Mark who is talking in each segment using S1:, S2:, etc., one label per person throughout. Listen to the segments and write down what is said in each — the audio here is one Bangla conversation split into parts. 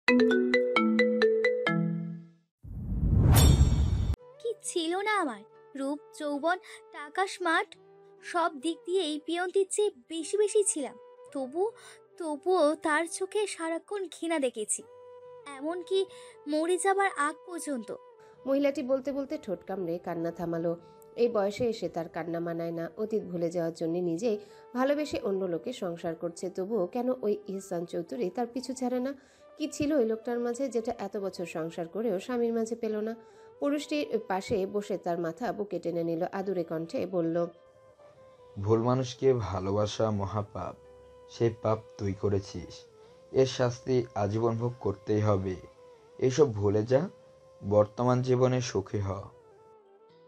S1: কি ছিল না আমার! রূপ, যৌবন, টাকা, স্মার্ট, সব দিক দিয়ে এই পিয়ন্তির চেয়ে বেশি বেশি ছিলাম। তবু তবুও তার চোখে সারাক্ষণ ঘৃণা দেখেছি, এমনকি মরে যাবার আগ পর্যন্ত।
S2: মহিলাটি বলতে বলতে ঠোঁট কামড়ে কান্না থামালো। এই বয়সে এসে তার কান্না মানায় না। অতীত ভুলে যাওয়ার জন্য নিজেই ভালোবেসে অন্য লোকে সংসার করছে, তবুও কেন ওই ইহসান চৌধুরী তার পিছু ছাড়ে না? কি ছিল ওই লোকটার মাঝে যেটা এত বছর সংসার করেও স্বামীর মাঝে পেল না? পুরুষটির পাশে বসে তার মাথা বুকে টেনে নিল, আদুরে কণ্ঠে বলল,
S3: ভুল মানুষকে ভালোবাসা মহাপাপ। সেই পাপ তুই করেছিস, এর শাস্তি আজীবন ভোগ করতেই হবে। এইসব ভুলে যা, বর্তমান জীবনে সুখী হ।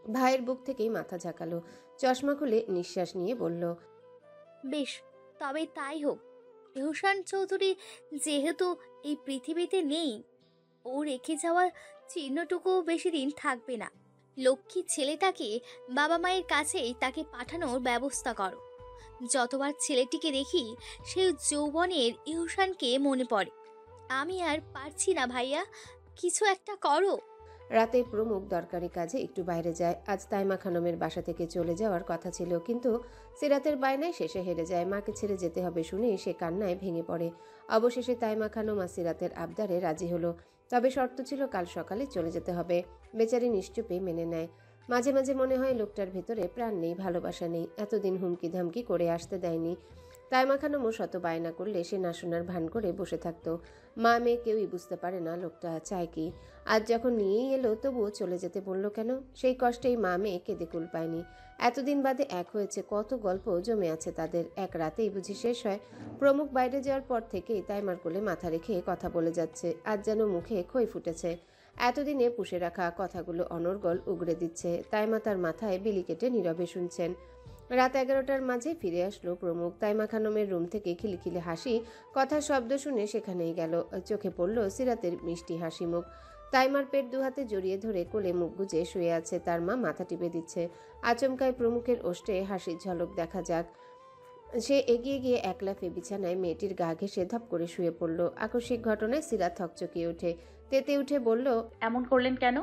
S2: ভাইয়ের বুক থেকেই মাথা ঝাঁকালো, চশমা খুলে নিঃশ্বাস নিয়ে বলল,
S1: বেশ, তবে তাই হোক। এহসান চৌধুরী যেহেতু এই পৃথিবীতে নেই, ও রেখে যাওয়ার চিহ্নটুকু বেশি দিন থাকবে না। লক্ষ্মী ছেলেটাকে বাবা মায়ের কাছেই তাকে পাঠানোর ব্যবস্থা করো। যতবার ছেলেটিকে দেখি সেই যৌবনের ইহসানকে মনে পড়ে। আমি আর পারছি না ভাইয়া, কিছু একটা করো।
S2: রাতে প্রমুখ দরকারি কাজে একটু বাইরে যায়। আজ তাইমা খানমের বাসা থেকে চলে যাওয়ার কথা ছিল, কিন্তু সিরাতের বায়নায় শেষে হেরে যায়। মাকে ছেড়ে যেতে হবে শুনে সে কান্নায় ভেঙে পড়ে। অবশেষে তাইমা খানম আর সিরাতের আবদারে রাজি হলো, তবে শর্ত ছিল কাল সকালে চলে যেতে হবে। বেচারি নিশ্চুপে মেনে নেয়। মাঝে মাঝে মনে হয় লোকটার ভেতরে প্রাণ নেই, ভালোবাসা নেই। এতদিন হুমকি ধামকি করে আসতে দেয়নি। তাইমা খানমও শত বায়না করলে সে না শোনার ভান করে বসে থাকতো। মা মেয়ে কেউই বুঝতে পারে না লোকটা চায় কি। আজ যখন নিয়েই এলো, তবুও চলে যেতে বলল কেন? সেই কষ্টেই মা মেয়ে কেঁদে কুল পায়নি। এতদিন বাদে এক হয়েছে, কত গল্প জমে আছে তাদের, এক রাতেই বুঝি শেষ হয়? প্রমুখ বাইরে যাওয়ার পর থেকেই তাইমার কোলে মাথা রেখে কথা বলে যাচ্ছে। আজ যেন মুখে খই ফুটেছে। এতদিনে পুষে রাখা কথাগুলো অনর্গল উগড়ে দিচ্ছে। তাইমা তার মাথায় বিলি কেটে নীরবে শুনছেন। রাত 11টার মাঝে ফিরে আসলো প্রমুখ। তাইমা খানমের রুম থেকে খিলখিলে হাসি, কথার শব্দ শুনে সেখানেই গেল। চোখে পড়ল সিরাতের মিষ্টি হাসি মুখ। তাইমার পেট দুহাতে জড়িয়ে ধরে কোলে মুখ গুজে শুয়ে আছে, তার মা মাথা টিপে দিচ্ছে। আচমকায় প্রমুখের ওষ্ঠে হাসির ঝলক দেখা যাক। সে এগিয়ে গিয়ে এক লাফে বিছানায় মেয়েটির গা ঘেঁষে ধপ করে শুয়ে পড়ল। আকস্মিক ঘটনায় সিরাত থকচকিয়ে ওঠে, তেতে উঠে বলল,
S4: এমন করলেন কেন?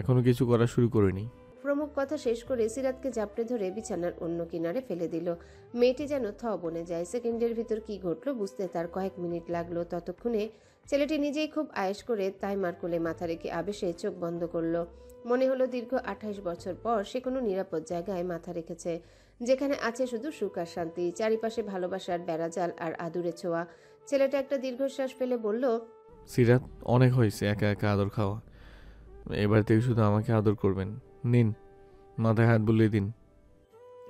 S5: এখনো কিছু করা শুরু করিনি।
S2: প্রমুখ কথা শেষ করে সিরাতকে জাপটে ধরে বিছানার অন্য কিনারে ফেলে দিল। মেয়েটি যেন বনে যায়। সেকেন্ডের ভিতর কি ঘটলো বুঝতে তার কয়েক মিনিট লাগলো। ততক্ষণে ছেলেটি নিজেই খুব আয়েশ করে তাইমার কোলে মাথা রেখে আবেশে চোখ বন্ধ করলো। মনে হলো দীর্ঘ 28 বছর পর সে কোনো নিরাপদ জায়গায় মাথা রেখেছে, যেখানে আছে শুধু সুখ আর শান্তি, চারিপাশে ভালোবাসার বেড়াজাল আর আদুরে ছোঁয়া। ছেলেটা একটা দীর্ঘশ্বাস ফেলে বলল,
S5: সিরাত, অনেক হয়েছে একা একা আদর খাওয়া। এবার থেকে শুধু আমাকে আদর করবেন। নিন, মাথায় হাত বুলিয়ে দিন।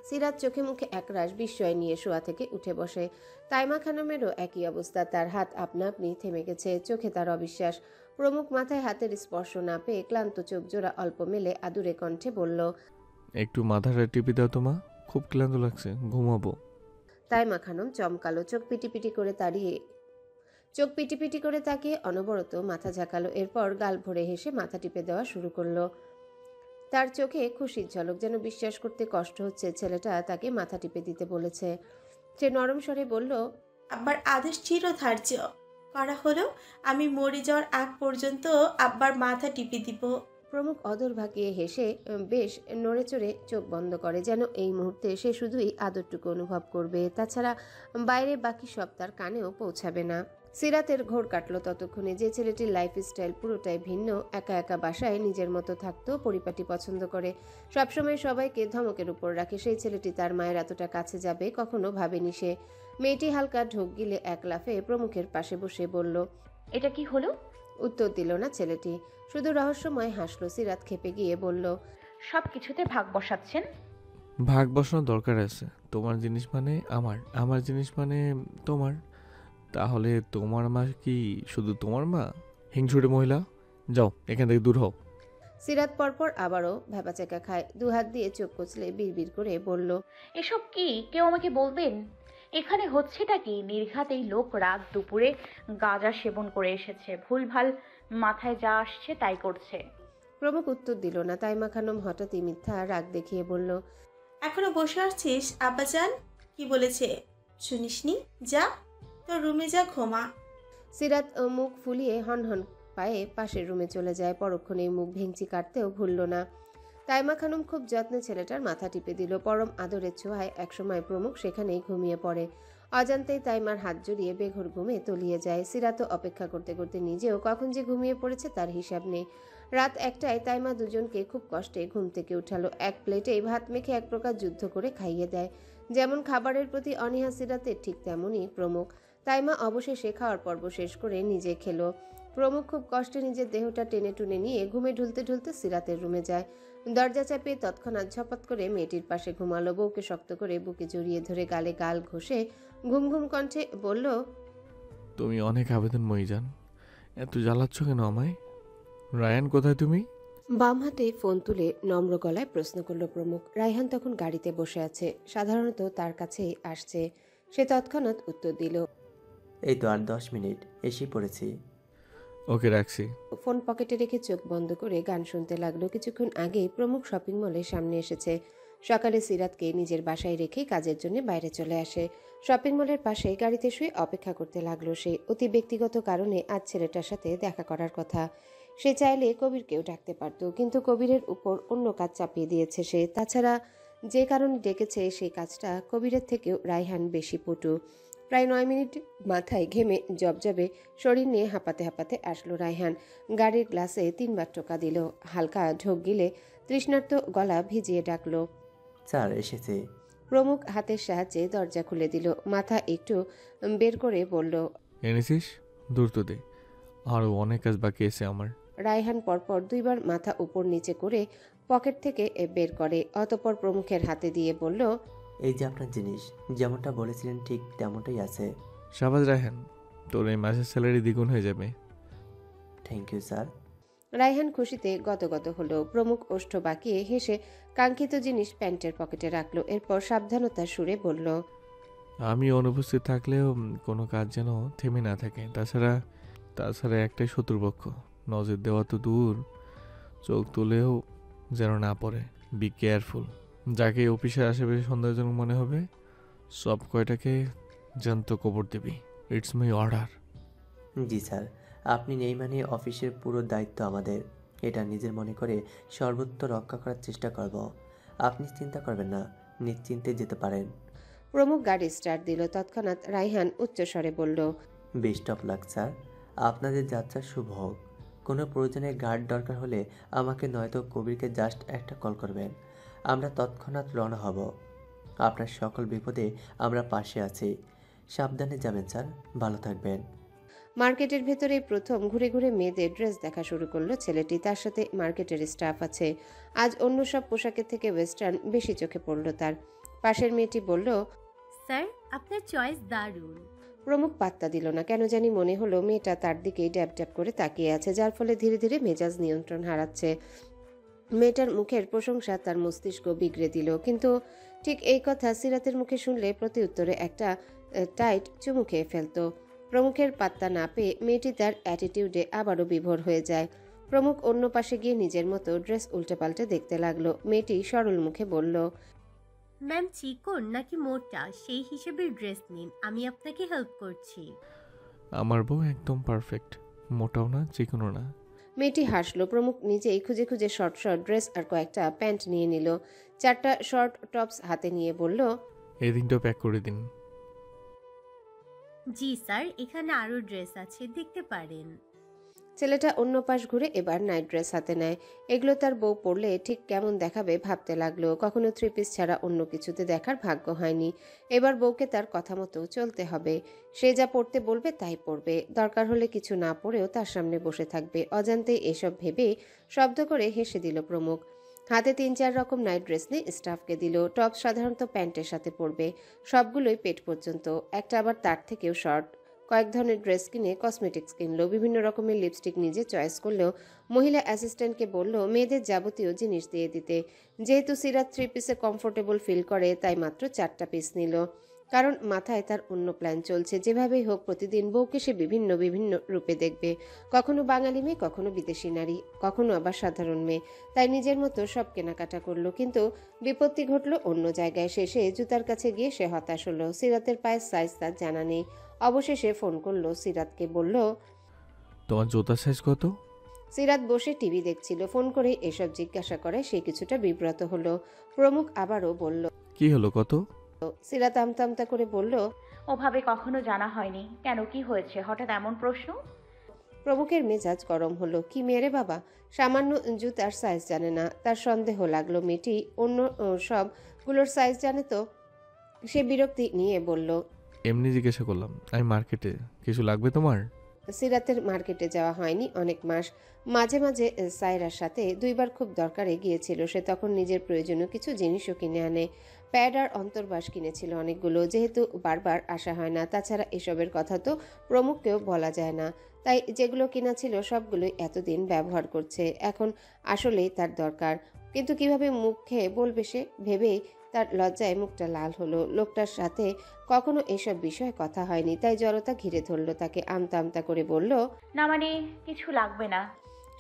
S2: সিরাত চোখে মুখে একরাশ বিস্ময় নিয়ে শোয়া থেকে উঠে বসে। তাইমা খানমেরও একই অবস্থা, তার হাত আপনা আপনি থেমে গেছে, চোখে তার অবিশ্বাস। প্রমুখ মাথায় হাতের স্পর্শ না পেয়ে ক্লান্ত চোখ জোড়া অল্প মেলে আদুরে কণ্ঠে বলল,
S5: একটু মাথাটা টিপে দাও তো মা, খুব ক্লান্ত লাগছে, ঘুমাবো।
S2: তাইমা খানম চমকালো, চোখ পিটিপিটি করে তাকিয়ে অনবরত মাথা ঝাঁকালো। এরপর গাল ভরে হেসে মাথা টিপে দেওয়া শুরু করলো। তার চোখে খুশির ঝলক, যেন বিশ্বাস করতে কষ্ট হচ্ছে ছেলেটা তাকে মাথা টিপে দিতে বলেছে। সে নরম স্বরে বলল,
S6: আব্বার আদেশ চিরধার্য করা হলো। আমি মরে যাওয়ার আগ পর্যন্ত আব্বার মাথা টিপে দিব।
S2: প্রমুখ অদর ভাগিয়ে হেসে বেশ নড়ে চড়ে চোখ বন্ধ করে, যেন এই মুহূর্তে সে শুধুই আদরটুকু অনুভব করবে, তাছাড়া বাইরে বাকি সব তার কানেও পৌঁছাবে না। সিরাতের ঘোর কাটলো ততক্ষণে। যে ছেলেটির লাইফস্টাইল পুরোটাই ভিন্ন, একা একা বাসায় নিজের মতো থাকতো, পরিপাটি পছন্দ করে, সবসময় সবাইকে ধমকের উপর রাখে, সেই ছেলেটি তার মায়ের এতটা কাছে যাবে কখনো ভাবেনি সে। মেয়েটি হালকা ঢোক গিলে এক লাফে প্রমুখের পাশে বসে বলল,
S4: এটা কি হলো?
S2: উত্তর দিল না ছেলেটি, শুধু রহস্যময় হাসলো। সিরাত খেপে গিয়ে বলল,
S4: সব কিছুতে ভাগ বসাচ্ছেন।
S5: ভাগ বসানোর দরকার আছে? তোমার জিনিস মানে আমার, আমার জিনিস মানে তোমার। তাহলে তোমার মা কি শুধু তোমার মা? হিংসুটে মহিলা, যাও এখান থেকে দূর হও।
S2: সিরাত পরপর আবারও ভ্যাপাচাকা খায়, দুহাত দিয়ে চোখ কচলে বিড়বিড় করে বলল,
S4: এসব কি কেউ আমাকে বলবেন? এখানে হচ্ছেটা কি? নির্ঘাত এই লোক রাত দুপুরে গাঁজা সেবন করে এসেছে, ভুলভাল মাথায় যা আসছে তাই করছে।
S2: প্রমুখ উত্তর দিল না। তাইমা খানম হঠাৎই মিথ্যা রাগ দেখিয়ে বলল,
S6: এখনো বসে আসছিস আব্বাজান? কি বলেছে শুনিসনি? যা তোর রুমে যা, ঘুমা।
S2: সিরাত মুখ ফুলিয়ে হনহন পায়ে পাশের রুমে চলে যায়। পরক্ষণেই মুখ ভেঙচি কাটতেও ভুলল না। তাইমা খানম খুব যত্নে ছেলেটার মাথা টিপে দিল। পরম আদরের ছোঁয়ায় একসময় প্রমুখ সেখানেই ঘুমিয়ে পড়ে। অজান্তেই তাইমার হাত জড়িয়ে বেঘোর ঘুমে তলিয়ে যায়। সিরাতও অপেক্ষা করতে করতে নিজেও কখন যে ঘুমিয়ে পড়েছে তার হিসাব নেই। রাত 1টায় তাইমা দুজনকে খুব কষ্টে ঘুম থেকে উঠালো। এক প্লেটেই ভাত মেখে এক প্রকার যুদ্ধ করে খাইয়ে দেয়। যেমন খাবারের প্রতি অনীহা সিরাতের, ঠিক তেমনই প্রমুখ। তাইমা অবশেষে খাওয়ার পর্ব শেষ করে নিজে খেলো। প্রমুখ খুব কষ্টে নিজের দেহটা টেনে টুনে নিয়ে ঘুমে ঢুলতে ঢুলতে সিরাতের রুমে যায়। দরজা চাপিয়ে তৎক্ষণাৎ ঝপাত করে মেয়েটির পাশে ঘুমালো। বউকে শক্ত করে বুকে জড়িয়ে ধরে গালে গাল ঘষে ঘুম ঘুম কণ্ঠে বলল,
S5: তুমি অনেক আবেদনময়ী জান, এত জ্বালাচ্ছ কেন আমায়? রায়ান কোথায় তুমি?
S2: বাম হাতে ফোন তুলে নম্র গলায় প্রশ্ন করল প্রমুখ। রায়হান তখন গাড়িতে বসে আছে, সাধারণত তার কাছেই আসছে। সে তৎক্ষণাৎ উত্তর দিল,
S7: এই তো আর 10 মিনিট, এসেই পড়েছি।
S5: ওকে রাখছি।
S2: ফোন পকেটে রেখে চোখ বন্ধ করে গান শুনতে লাগলো। কিছুক্ষণ আগেই প্রমুখ শপিং মলের সামনে এসেছে। সকালে সিরাতকে নিজের বাসায় রেখে কাজের জন্য বাইরে চলে আসে। শপিং মলের পাশে গাড়িতে শুয়ে অপেক্ষা করতে লাগলো সে। অতি ব্যক্তিগত কারণে আজ ছেলেটার সাথে দেখা করার কথা। সে চাইলে কবিরকেও ডাকতে পারত, কিন্তু কবিরের উপর অন্য কাজ চাপিয়ে দিয়েছে সে। তাছাড়া যে কারণে ডেকেছে সেই কাজটা কবিরের থেকেও রায়হান বেশি পটু। প্রায় 9 মিনিট মাথায় ঘেমে জবজবে শরীর নিয়ে হাঁপাতে হাঁপাতে আসলো রায়হান। গাড়ির গ্লাসে 3বার টোকা দিল। হালকা ঢোক গিলে তৃষ্ণার্ত গলা ভিজিয়ে ডাকলো,
S7: স্যার এসেছে।
S2: প্রমুখ হাতের সাহায্যে দরজা খুলে দিল। মাথা একটু বের করে বলল,
S5: এনেছিস? দ্রুত দে, আরও অনেক কাজ বাকি আছে আমার।
S2: রায়হান পরপর 2বার মাথা উপর নিচে করে পকেট থেকে বের করে, অতঃপর প্রমুখের হাতে দিয়ে বলল,
S7: এই যে আপনার জিনিস, যেমনটা বলেছিলেন ঠিক তেমনটাই আছে।
S5: শাবাজ রায়হান, তোর এই মাসের স্যালারি দ্বিগুণ হয়ে যাবে।
S7: Thank you sir.
S2: রায়হান খুশিতে গদগদ হলো। প্রমুখ ওষ্ঠ বাঁকিয়ে হেসে কাঙ্ক্ষিত জিনিস প্যান্টের পকেটে রাখলো। এরপর সাবধানতার সুরে বলল,
S5: আমি অনুপস্থিত থাকলেও কোনো কাজ যেন থেমে না থাকে। তাছাড়া একটাই শত্রুপক্ষ, নজর দেওয়া তো দূর, চোখ তুলেও যেন না পড়ে। Be careful. যাকে অফিসের আশেপাশে সন্দেহজনক মনে হবে সব কয়টাকে জ্যান্ত কবর দিবি। It's my order.
S7: G sir, আপনি নেই মানে অফিসের পুরো দায়িত্ব আমাদের। এটা নিজের মনে করে সর্বত্র রক্ষা করার চেষ্টা করব। আপনি চিন্তা করবেন না, নিশ্চিন্তে যেতে পারেন।
S2: প্রমুখ গাড়ি স্টার্ট দিল। তৎক্ষণাৎ রায়হান উচ্চস্বরে বলল,
S7: বেস্ট অফ লাক স্যার, আপনাদের যাত্রা শুভ হোক। কোনো প্রয়োজনে গার্ড দরকার হলে আমাকে নয়তো কবিরকে জাস্ট একটা কল করবেন, আমরা তৎক্ষণাৎ রওনা হব। আপনার সকল বিপদে আমরা পাশে আছি। সাবধানে যাবেন স্যার, ভালো থাকবেন।
S2: মার্কেটের ভেতরে প্রথম ঘুরে ঘুরে মেয়েদের ড্রেস দেখা শুরু করলো ছেলেটি। তার সাথে মার্কেটের স্টাফ আছে। আজ অন্য সব পোশাকের থেকে ওয়েস্টার্ন বেশি চোখে পড়ল তার। পাশের মেয়েটি বলল,
S8: স্যার আপনার চয়েস দারুণ।
S2: প্রমুখ পাত্তা দিল না। কেন জানি মনে হলো মেয়েটা তার দিকেই ড্যাব ড্যাব করে তাকিয়ে আছে, যার ফলে ধীরে ধীরে মেজাজ নিয়ন্ত্রণ হারাচ্ছে। মেয়েটার মুখের প্রশংসা তার মস্তিষ্ক বিগড়ে দিল, কিন্তু ঠিক এই কথা সিরাতের মুখে শুনলে প্রতি উত্তরে একটা টাইট চুমু খেয়ে ফেলতো। প্রমুখের পাত্তা না পেয়ে মেয়েটি তার অ্যাটিটিউডে আবারও বিভোর হয়ে যায়। প্রমুখ অন্য পাশে গিয়ে নিজের মতো ড্রেস উল্টে পাল্টে দেখতে লাগলো। মেয়েটি সরল মুখে বলল,
S8: ম্যাম চিকন নাকি মোটা সেই হিসেবে ড্রেস নিন, আমি আপনাকে হেল্প করছি।
S5: আমার বউ একদম পারফেক্ট, মোটাও না চিকনও না।
S2: মেয়েটি হাসলো। প্রমুখ নিজেই খুঁজে খুঁজে শর্ট শর্ট ড্রেস আর কয়েকটা প্যান্ট নিয়ে নিল। 4টা শর্ট টপস হাতে নিয়ে বলল,
S5: এই দিনটাও প্যাক করে দিন।
S8: জি স্যার, এখানে আরও ড্রেস আছে, দেখতে পারেন।
S2: ছেলেটা অন্য পাশ ঘুরে এবার নাইট ড্রেস হাতে নেয়। এগুলো তার বউ পরলে ঠিক কেমন দেখাবে ভাবতে লাগলো। কখনো 3 পিস ছাড়া অন্য কিছুতে দেখার ভাগ্য হয়নি। এবার বউকে তার কথা মতো চলতে হবে। সে যা পড়তে বলবে তাই পড়বে। দরকার হলে কিছু না পড়েও তার সামনে বসে থাকবে। অজান্তেই এসব ভেবে শব্দ করে হেসে দিল প্রমুখ। হাতে 3-4 রকম নাইট ড্রেস নিয়ে স্টাফকে দিল। টপ সাধারণত প্যান্টের সাথে পরবে, সবগুলোই পেট পর্যন্ত, একটা আবার তার থেকেও শর্ট। কয়েক ধরনের ড্রেস কিনে কসমেটিক্স কিনলো। বিভিন্ন রকমের লিপস্টিক নিজে চয়েস করলেও মহিলা অ্যাসিস্ট্যান্টকে বলল মেয়েদের যাবতীয় জিনিস দিয়ে দিতে। যেহেতু সিরাত 3 পিসে কমফোর্টেবল ফিল করে তাই মাত্র 4টা পিস নিল। কারণ মাথায় তার অন্য প্ল্যান চলছে। যেভাবেই হোক প্রতিদিন বউকে সে বিভিন্ন বিভিন্ন রূপে দেখবে, কখনো বাঙালি মেয়ে, কখনো বিদেশি নারী, কখনো আবার সাধারণ মেয়ে। তাই নিজের মতো সব কেনাকাটা করলো, কিন্তু বিপত্তি ঘটলো অন্য জায়গায়। শেষে জুতার কাছে গিয়ে সে হতাশ হলো। সিরাতের পায়ের সাইজ তার জানা নেই। অবশেষে ফোন করলো সিরাতকে, বলল
S5: তোমার জুতার সাইজ কত?
S2: সিরাত বসে টিভি দেখছিল। ফোন করে এসব জিজ্ঞাসা করে সে কিছুটা বিব্রত হলো। প্রমুখ আবারও বলল।
S5: কি হলো, কত?
S2: সিরাত আমতা আমতা করে বলল।
S4: ওভাবে কখনো জানা হয়নি। কেন, কি হয়েছে হঠাৎ এমন প্রশ্ন?
S2: প্রমুখের মেজাজ গরম হলো। কি মেরে বাবা, সামান্য জুতার সাইজ জানে না? তার সন্দেহ লাগলো মেয়েটি অন্য সবগুলোর সাইজ জানে তো। সে বিরক্তি নিয়ে বলল।
S5: এমনি জিজ্ঞাসা করলাম, আমি মার্কেটে, কিছু লাগবে তোমার?
S2: সিরাতের মার্কেটে যাওয়া হয়নি অনেক মাস। মাঝে মাঝে সায়রার সাথে 2বার খুব দরকারে গিয়েছিল সে। তখন নিজের প্রয়োজনীয় কিছু জিনিসও কিনে আনে। প্যাড আর অন্তর্বাস কিনেছিল অনেকগুলো, যেহেতু বারবার আসা হয় না। তাছাড়া এসবের কথা তো প্রমুখকেও বলা যায় না। তাই যেগুলো কিনা ছিল সবগুলোই এতদিন ব্যবহার করছে। এখন আসলেই তার দরকার, কিন্তু কিভাবে মুখে বলবে সে ভেবেই তার লজ্জায় মুখটা লাল হলো। লোকটার সাথে কখনো এসব বিষয়ে কথা হয়নি, তাই জড়তা ঘিরে ধরল তাকে। আমতা আমতা করে বলল।
S4: না মানে কিছু লাগবে না।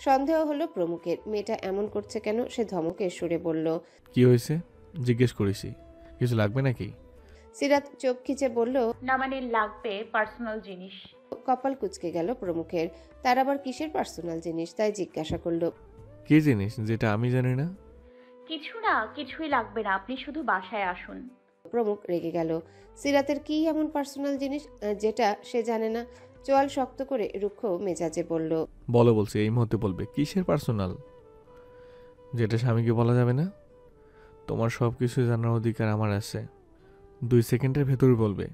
S2: সন্দেহ হলো প্রমুখের, মেয়েটা এমন করছে কেন? সে ধমকের সুরে বলল।
S5: কি হয়েছে জিজ্ঞেস করেছি, কিছু লাগবে নাকি?
S2: সিরাত চোখ খিচে বলল।
S4: না মানে লাগবে পার্সোনাল জিনিস।
S2: কপাল কুঁচকে গেল প্রমুখের। তার আবার কিসের পার্সোনাল জিনিস? তাই জিজ্ঞাসা করল।
S5: কি জিনিস যেটা আমি জানি না?
S4: কিছু না, কিছুই লাগবে না, আপনি শুধু বাসায় আসুন।
S2: প্রমুখ রেগে গেল। সিরাতের কি এমন পার্সোনাল জিনিস যেটা সে জানে না? চোয়াল শক্ত করে রুক্ষ মেজাজে বলল।
S5: বলো বলছি, এই মুহূর্তে বলবে। কিসের পার্সোনাল যেটা স্বামীকে বলা যাবে না? তোমার সব কিছু জানার অধিকার আমার আছে, 2 সেকেন্ডের ভেতরে বলবে।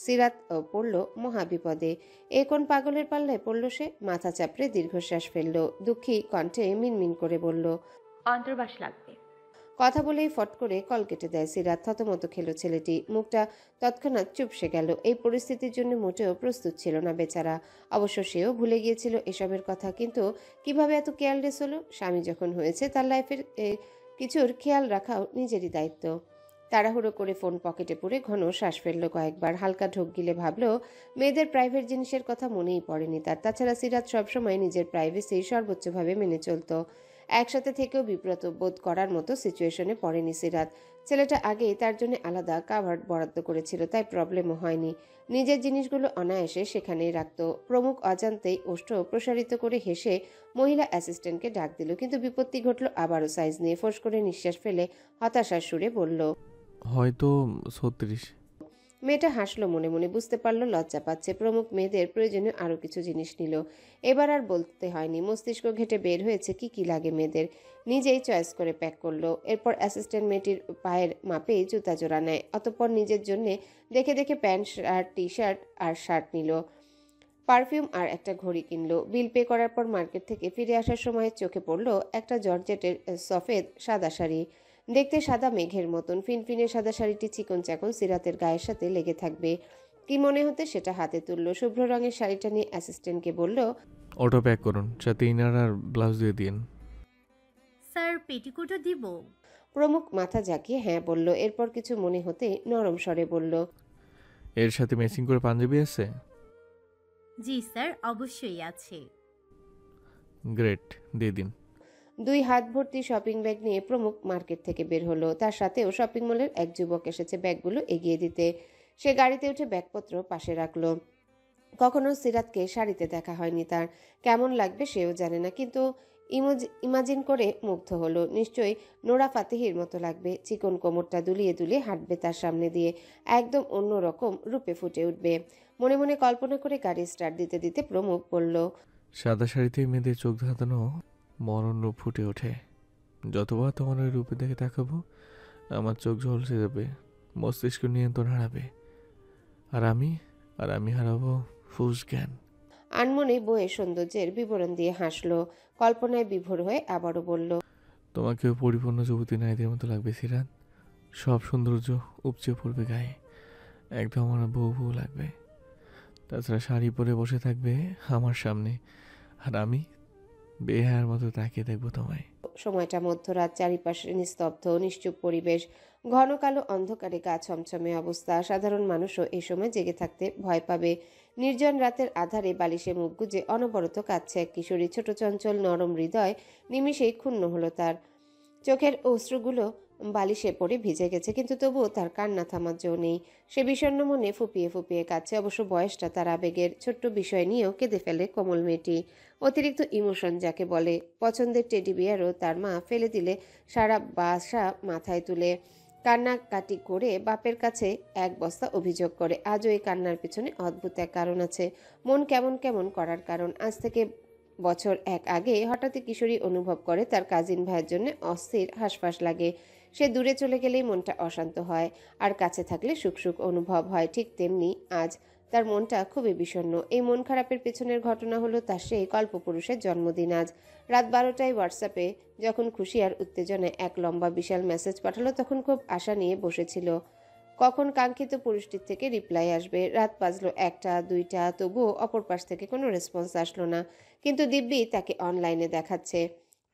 S2: সিরাত পড়ল মহা বিপদে। এ কোন পাগলের পাল্লায় পড়ল সে? মাথা চাপড়ে দীর্ঘশ্বাস ফেলল। দুঃখী কণ্ঠে মিনমিন করে বলল।
S4: অন্তর্বাস লাগবে।
S2: কথা বলেই ফট করে কল কেটে দেয় সিরাত। থতমত খেলো ছেলেটি। মুখটা তৎক্ষণাৎ চুপসে গেল। এই পরিস্থিতির জন্য মোটেও প্রস্তুত ছিল না বেচারা। অবশ্য সেও ভুলে গিয়েছিল এসবের কথা, কিন্তু কিভাবে এত কেয়ারলেস হলো? স্বামী যখন হয়েছে তার লাইফের কিছুর খেয়াল রাখাও নিজেরই দায়িত্ব। তাড়াহুড়ো করে ফোন পকেটে পুরে ঘন শ্বাস ফেললো কয়েকবার। হালকা ঢোক গিলে ভাবলো মেয়েদের প্রাইভেট জিনিসের কথা মনেই পড়েনি তার। তাছাড়া সিরাত সবসময় নিজের প্রাইভেসি সর্বোচ্চভাবে মেনে চলতো। একসাথে থেকেও বিব্রত বোধ করার মতো সিচুয়েশনে পড়েনি সিরাত। ছেলেটা আগেই তার জন্য আলাদা কাভার্ড বরাদ্দ করেছিল, তাই প্রবলেমও হয়নি। নিজের জিনিসগুলো অনায়াসে সেখানেই রাখত। প্রমুখ অজান্তেই ওষ্ঠ প্রসারিত করে হেসে মহিলা অ্যাসিস্ট্যান্টকে ডাক দিল, কিন্তু বিপত্তি ঘটল আবারও সাইজ নিয়ে। ফোঁস করে নিঃশ্বাস ফেলে হতাশার সুরে বলল।
S5: হয়তো 36।
S2: মেয়েটা হাসলো মনে মনে, বুঝতে পারলো লজ্জা পাচ্ছে। প্রমুখ মেয়েদের প্রয়োজনীয় আরও কিছু জিনিস নিল। এবার আর বলতে হয়নি, মস্তিষ্ক ঘেটে বের হয়েছে কি কি লাগে মেয়েদের। নিজেই চয়েস করে প্যাক করলো। এরপর অ্যাসিস্ট্যান্ট মেয়েটির পায়ের মাপেই জুতা জোড়া নেয়। অতঃপর নিজের জন্যে দেখে দেখে প্যান্ট শার্ট, টি শার্ট আর শার্ট নিল। পারফিউম আর একটা ঘড়ি কিনলো। বিল পে করার পর মার্কেট থেকে ফিরে আসার সময় চোখে পড়লো একটা জর্জেটের সফেদ সাদা শাড়ি। দেখতে সাদা মেঘের মতন। ফিনফিনে সাদা শাড়িটি চিকন চাকন সিরাতের গায়ের সাথে লেগে থাকবে কি মনে হতে সেটা হাতে তুললো। শুভ্র রঙের শাড়িটা নিয়ে অ্যাসিস্ট্যান্টকে বলল।
S5: অটো প্যাক করুন, সাথে ইনার আর ব্লাউজ দিয়ে দিন।
S8: স্যার পেটিকোটও দিব?
S2: প্রমুখ মাথা ঝাঁকিয়ে হ্যাঁ বলল। এরপর কিছু মনে হতে নরম স্বরে বলল।
S5: এর সাথে ম্যাচিং করে পাঞ্জাবি আছে?
S8: জি স্যার, অবশ্যই আছে।
S5: গ্রেট, দিয়ে দিন।
S2: 2 হাত ভর্তি শপিং ব্যাগ নিয়ে প্রমুখ মার্কেট থেকে বের হলো। তার সাথেও শপিং মলের এক যুবক এসেছে ব্যাগগুলো এগিয়ে দিতে। সে গাড়িতে উঠে ব্যাগপত্র পাশে রাখলো। কখনো সিরাতকে শাড়িতে দেখা হয়নি তার। কেমন লাগবে সেও জানে না, কিন্তু ইমাজিন করে মুগ্ধ হলো। নিশ্চয়ই নোরা ফাতেহির মতো লাগবে। চিকন কোমরটা দুলিয়ে দুলিয়ে হাঁটবে তার সামনে দিয়ে, একদম অন্যরকম রূপে ফুটে উঠবে। মনে মনে কল্পনা করে গাড়ি স্টার্ট দিতে দিতে প্রমুখ বলল।
S5: সাদা শাড়িতে মেয়েদের চোখ ধাঁধানো মরণ রূপ ফুটে ওঠে। যতবার তোমার ওই রূপে দেখে তাকাবো আমার চোখ ঝলসে যাবে, মস্তিষ্ক নিয়ন্ত্রণ হারাবে, আর আমি হারাবো হুঁশ জ্ঞান।
S2: আনমনে বইয়ের সৌন্দর্যের বিবরণ দিয়ে হাসলো। কল্পনায় বিভোর হয়ে আবারও বলল।
S5: তোমাকেও পরিপূর্ণ যুবতী নারীদের মতো লাগবে সিরাত। সব সৌন্দর্য উপচে পড়বে গায়ে, একদম আমার বউ বউ লাগবে। তাছাড়া শাড়ি পরে বসে থাকবে আমার সামনে, আর আমি বেহায়ার মতো তাকিয়ে দেখবো তোমায়।
S2: সময়টা মধ্যরাত, চারিপাশে নিস্তব্ধ নিশ্চুপ পরিবেশ, ঘন কালো অন্ধকারে গা ছমছমে অবস্থা। সাধারণ মানুষও এই সময় জেগে থাকতে ভয় পাবে। নির্জন রাতের আধারে বালিশে মুখ গুজে অনবরত কাঁদছে এক কিশোরী। ছোট চঞ্চল নরম হৃদয় নিমিষেই ক্ষুণ্ণ হলো তার। চোখের অশ্রুগুলো বালিশে পড়ে ভিজে গেছে, কিন্তু তবুও তার কান্না থামার জো নেই। সে বিষণ্ণ মনে ফুপিয়ে ফুপিয়ে কাঁদছে। অবশ্য বয়সটা তার আবেগের, ছোট্ট বিষয় নিয়েও কেঁদে ফেলে কোমল মেয়েটি। অতিরিক্ত ইমোশন যাকে বলে। পছন্দের টেডি বিয়ারও তার মা ফেলে দিলে সারা বাসা মাথায় তুলে কান্নাকাটি করে বাপের কাছে এক বস্তা অভিযোগ করে। আজও এই কান্নার পিছনে অদ্ভুত এক কারণ আছে। মন কেমন কেমন করার কারণ। আজ থেকে বছর এক আগে হঠাৎই কিশোরী অনুভব করে তার কাজিন ভাইয়ের জন্য অস্থির হাঁসফাঁস লাগে। সে দূরে চলে গেলেই মনটা অশান্ত হয়, আর কাছে থাকলে সুখ সুখ অনুভব হয়। ঠিক তেমনি আজ তার মনটা খুবই বিষণ্ণ। এই মন খারাপের পেছনের ঘটনা হলো তার সেই কল্পপুরুষের জন্মদিন আজ। রাত 12টায় হোয়াটসঅ্যাপে যখন খুশি আর উত্তেজনায় এক লম্বা বিশাল মেসেজ পাঠালো, তখন খুব আশা নিয়ে বসেছিল কখন কাঙ্ক্ষিত পুরুষটির থেকে রিপ্লাই আসবে। রাত বাজলো 1টা 2টা, তবুও অপর পাশ থেকে কোনো রেসপন্স আসলো না। কিন্তু দিব্যি তাকে অনলাইনে দেখাচ্ছে।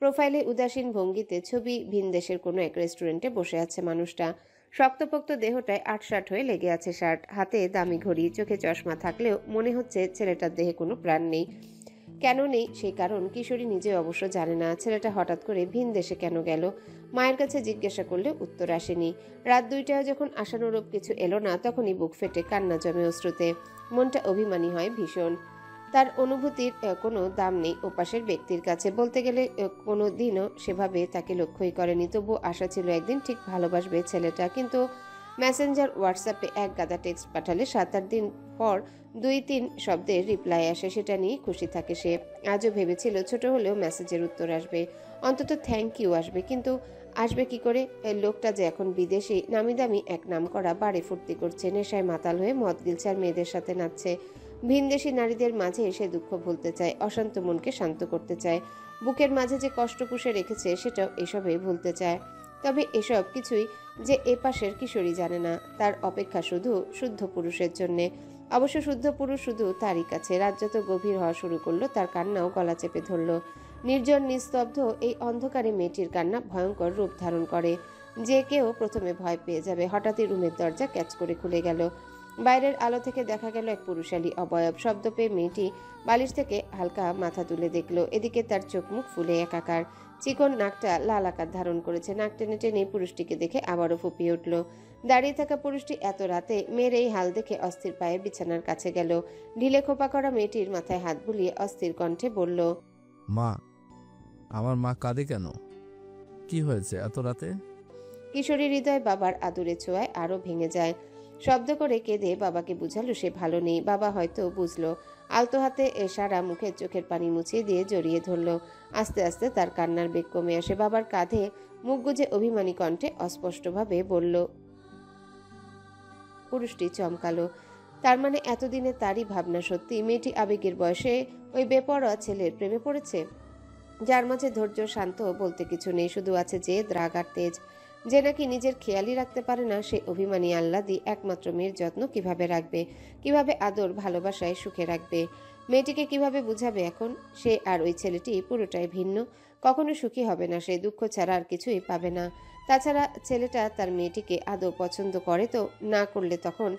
S2: প্রোফাইলে উদাসীন ভঙ্গিতে ছবি, ভিনদেশের কোনো এক রেস্টুরেন্টে বসে আছে মানুষটা। শক্তপোক্ত দেহটায় আটসাট হয়ে লেগে আছে শার্ট, হাতে দামি ঘড়ি, চোখে চশমা থাকলেও মনে হচ্ছে ছেলেটার দেহে কোনো প্রাণ নেই। কেন নেই সেই কারণ কিশোরী নিজে অবশ্য জানে না। ছেলেটা হঠাৎ করে ভিন দেশে কেন গেল, মায়ের কাছে জিজ্ঞাসা করলে উত্তর আসেনি। রাত 2টায় যখন আশানুরূপ কিছু এলো না, তখনই বুক ফেটে কান্না জমে অশ্রুতে। মনটা অভিমানী হয় ভীষণ। তার অনুভূতির কোনো দাম নেই ওপাশের ব্যক্তির কাছে। বলতে গেলে কোনো দিনও সেভাবে তাকে লক্ষ্যই করেনি। তবু আশা ছিল একদিন ঠিক ভালোবাসবে ছেলেটা। কিন্তু মেসেঞ্জার, হোয়াটসঅ্যাপে এক গাদা টেক্সট পাঠালে 7-8 দিন পর 2-3 শব্দের রিপ্লাই আসে। সেটা নিয়েই খুশি থাকে সে। আজও ভেবেছিল ছোট হলেও মেসেজের উত্তর আসবে, অন্তত থ্যাংক ইউ আসবে। কিন্তু আসবে কি করে? লোকটা যে এখন বিদেশি, নামি দামি এক নামকরা বারে ফুর্তি করছে, নেশায় মাতাল হয়ে মদ গিলছে আর মেয়েদের সাথে নাচছে। ভিনদেশি নারীদের মাঝে এসে দুঃখ ভুলতে চায়, অশান্ত মনকে শান্ত করতে চায়। বুকের মাঝে যে কষ্ট পুষে রেখেছে সেটাও এসবে ভুলতে চায়। তবে এসব কিছুই যে এপাশের কিশোরী জানে না। তার অপেক্ষা শুধু শুদ্ধ পুরুষের জন্যে। অবশ্য শুদ্ধ পুরুষ শুধু তারই কাছে। রাত যত গভীর হওয়া শুরু করলো, তার কান্নাও গলা চেপে ধরল। নির্জন নিস্তব্ধ এই অন্ধকারে মেয়েটির কান্না ভয়ঙ্কর রূপ ধারণ করে। যে কেউ প্রথমে ভয় পেয়ে যাবে। হঠাৎই রুমের দরজা ক্যাচ করে খুলে গেল। বাইরের আলো থেকে দেখা গেল এক পুরুষালী অবয়ব। শব্দ পেয়ে মেয়েটি বালিশ থেকে হালকা মাথা তুলে দেখল। এদিকে তার চোখ মুখ ফুলে একাকার। চিকন নাকটা লাল আকার ধারণ করেছে। নাক টেনে টেনে পুরুষটিকে দেখে আবারও ফুপিয়ে উঠল। দাঁড়িয়ে থাকা পুরুষটি এত রাতে মেয়ের এই হাল দেখে অস্থির পায়ে বিছানার কাছে গেল। ঢিলে খোপা করা মেয়েটির মাথায় হাত বুলিয়ে অস্থির কণ্ঠে বলল,
S9: মা, আমার মা কাঁদে কেন? কি হয়েছে এত রাতে?
S2: কিশোরী হৃদয় বাবার আদুরে ছোঁয়ায় আরো ভেঙে যায়। শব্দ করে কেঁদে বাবাকে বুঝালো সে ভালো নেই। বাবা হয়তো বুঝলো। আলতো হাতে সারা মুখের চোখের পানি মুছিয়ে দিয়ে জড়িয়ে ধরল। আস্তে আস্তে তার কান্নার বেগ কমে আসে। বাবার কাঁধে মুখ গুজে অভিমানী কণ্ঠে অস্পষ্টভাবে বলল। পুরুষটি চমকালো। তার মানে এতদিনে তারই ভাবনা সত্যি। মেয়েটি আবেগের বয়সে ওই বেপরোয়া ছেলের প্রেমে পড়েছে, যার মাঝে ধৈর্য শান্ত বলতে কিছু নেই, শুধু আছে জেদ, রাগ আর তেজ। যে নাকি নিজের খেয়ালই রাখতে পারে না, সে অভিমানী আহ্লাদি একমাত্র মেয়ের যত্ন কিভাবে রাখবে, কিভাবে আদর ভালোবাসায় সুখে রাখবে, মেয়েটিকে কিভাবে বুঝাবে এখন? সে আর ওই ছেলেটি পুরোটাই ভিন্ন। কখনো সুখী হবে না সে, দুঃখ ছাড়া আর কিছুই পাবে না। তাছাড়া ছেলেটা তার মেয়েটিকে আদৌ পছন্দ করে তো? না করলে তখন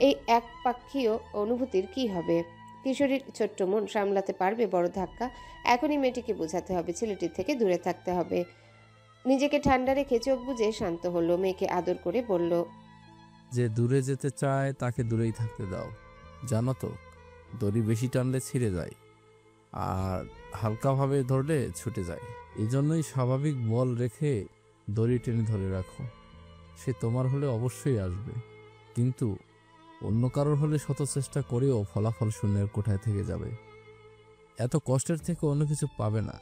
S2: এই একপাক্ষীয় অনুভূতির কি হবে? কিশোরীর ছোট্ট মন সামলাতে পারবে বড় ধাক্কা? এখনই মেয়েটিকে বোঝাতে হবে ছেলেটির থেকে দূরে থাকতে হবে। নিজেকে ঠান্ডা রেখে চোখ বুজে শান্ত হলো। মেয়েকে আদর করে বলল,
S9: যে দূরে যেতে চায় তাকে দূরেই থাকতে দাও। জানো তো, দড়ি বেশি টানলে ছিঁড়ে যায়, আর হালকাভাবে ধরলে ছুটে যায়। এই জন্যই স্বাভাবিক বল রেখে দড়ি টেনে ধরে রাখো। সে তোমার হলে অবশ্যই আসবে, কিন্তু অন্য কারোর হলে শত চেষ্টা করেও ফলাফল শূন্যের কোঠায় থেকে যাবে। এত কষ্টের থেকে অন্য কিছু পাবে না,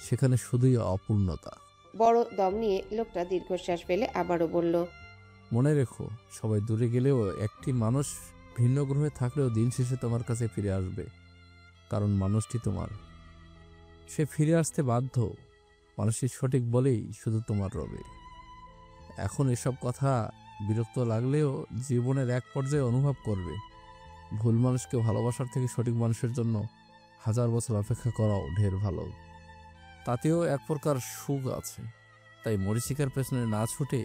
S9: সেখানে শুধুই অপূর্ণতা।
S2: বড় দম নিয়ে লোকটা দীর্ঘশ্বাস ফেলে আবারও বলল,
S9: মনে রেখো, সবাই দূরে গেলেও একটি মানুষ ভিন্ন গ্রহে থাকলেও দিন শেষে তোমার কাছে ফিরে আসবে, কারণ মানুষটি তোমার। সে ফিরে আসতে বাধ্য। মানুষটি সঠিক বলেই শুধু তোমার রবে। এখন এসব কথা বিরক্ত লাগলেও জীবনের এক পর্যায়ে অনুভব করবে, ভুল মানুষকে ভালোবাসার থেকে সঠিক মানুষের জন্য 1000 বছর অপেক্ষা করাও ঢের ভালো। তাতেও এক প্রকার সুখ আছে। তাই মরীচিকার পেছনে না ছুটে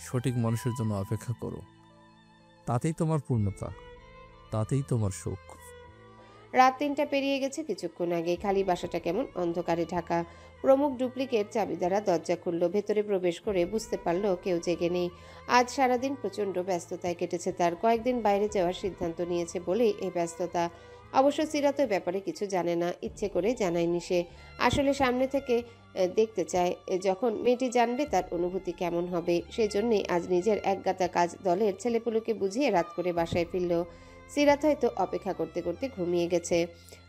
S9: সঠিক মানুষের জন্য অপেক্ষা করো। তাতেই তোমার পূর্ণতা, তাতেই তোমার সুখ।
S2: রাত ৩টা পেরিয়ে গেছে কিছুক্ষণ আগে। খালি বাসাটা কেমন অন্ধকারে ঢাকা। প্রমুখ ডুপ্লিকেট চাবি দ্বারা দরজা খুলল। ভেতরে প্রবেশ করে বুঝতে পারল কেউ জেগে নেই। আজ সারাদিন প্রচণ্ড ব্যস্ততায় কেটেছে তার। কয়েকদিন বাইরে যাওয়ার সিদ্ধান্ত নিয়েছে বলেই এই ব্যস্ততা। অবশ্য সিরাত ওই ব্যাপারে কিছু জানে না, ইচ্ছে করে জানায়নি সে। আসলে সামনে থেকে দেখতে চায়, যখন মেয়েটি জানবে তার অনুভূতি কেমন হবে। সেজন্যই আজ নিজের একগাদা কাজ দলের ছেলেপুলুকে বুঝিয়ে রাত করে বাসায় ফিরল। সিরাত হয়তো অপেক্ষা করতে করতে ঘুমিয়ে গেছে।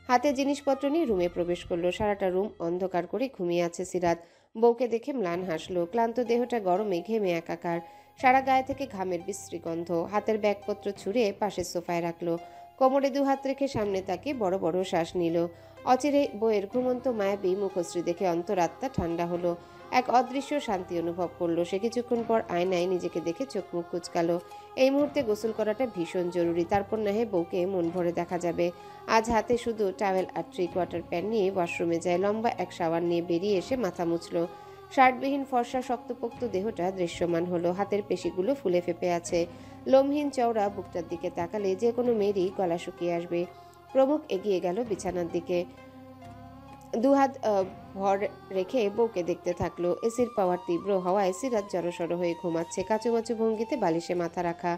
S2: হাতে জিনিসপত্র নিয়ে রুমে প্রবেশ করলো। সারাটা রুম অন্ধকার করে ঘুমিয়ে আছে সিরাত। বউকে দেখে ম্লান হাসলো। ক্লান্ত দেহটা গরমে ঘেমে একাকার। সারা গায়ে থেকে ঘামের বিশ্রী গন্ধ। হাতের ব্যাগপত্র ছুঁড়ে পাশের সোফায় রাখলো। কোমরে দুহাত রেখে সামনে তাকে বড় বড় শ্বাস নিল। অচিরে বইয়ের ঘুমন্ত মায়াবী মুখশ্রী দেখে অন্তরাত্মা ঠান্ডা হলো। এক অদৃশ্য শান্তি অনুভব করলো সে। কিছুক্ষণ পর আয়নায় নিজেকে দেখে চোখ মুখ কুচকালো। এই মুহূর্তে গোসল করাটা ভীষণ জরুরি, তারপর না হয় বউকে মন ভরে দেখা যাবে। আজ হাতে শুধু টাওয়েল আর 3/4 প্যান্ট নিয়ে ওয়াশরুমে যায়। লম্বা এক শাওয়ার নিয়ে বেরিয়ে এসে মাথা মুছল। শার্টবিহীন ফর্সা শক্তপোক্ত দেহটা দৃশ্যমান হলো। হাতের পেশিগুলো ফুলে ফেপে আছে। লোমহীন চওড়া বুকটার দিকে তাকালে যে কোনো মেয়েরই গলা শুকিয়ে আসবে। প্রমুখ এগিয়ে গেল বিছানার দিকে। দুহাত ভর রেখে বউকে দেখতে থাকলো। এসির পাওয়ার তীব্র হওয়ায় সিরাত জড়সড় হয়ে ঘুমাচ্ছে। কাচুমাচু ভঙ্গিতে বালিশে মাথা রাখা।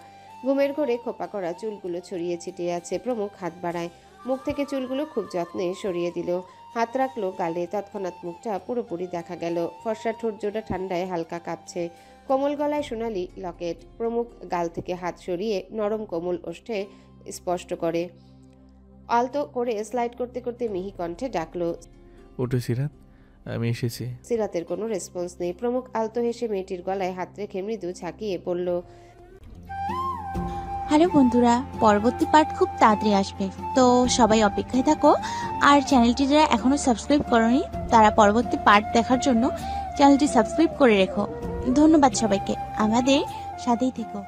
S2: ঘুমের ঘোরে খোপা করা চুলগুলো ছড়িয়ে ছিটিয়ে আছে। প্রমুখ হাত বাড়ায়, মুখ থেকে চুলগুলো খুব যত্নে সরিয়ে দিল। হাত রাখলো গালে। তৎক্ষণাৎ মুখটা পুরোপুরি দেখা গেল। ফর্সা ঠোঁট জোড়া ঠান্ডায় হালকা কাঁপছে। কোমল গলায় সোনালি লকেট। প্রমুখ গাল থেকে হাত সরিয়ে নরম কোমল ওষ্ঠে স্পষ্ট করে। আলতো করে স্লাইড করতে করতে মিহি কণ্ঠে ডাকলো,
S5: ওঠো সিরাত, আমি এসেছি।
S2: সিরাতের কোনো রেসপন্স নেই। প্রমুখ আলতো হেসে মেয়েটির গলায় হাত রেখে মৃদু ঝাঁকিয়ে পড়ল,
S10: হ্যালো বন্ধুরা, পরবর্তী পার্ট খুব তাড়াতাড়ি আসবে, তো সবাই অপেক্ষায় থাকো। আর চ্যানেলটি যারা এখনো সাবস্ক্রাইব করোনি তারা পরবর্তী পার্ট দেখার জন্য চ্যানেলটি সাবস্ক্রাইব করে রেখো। ধন্যবাদ সবাইকে, আমাদের সাথেই থেকো।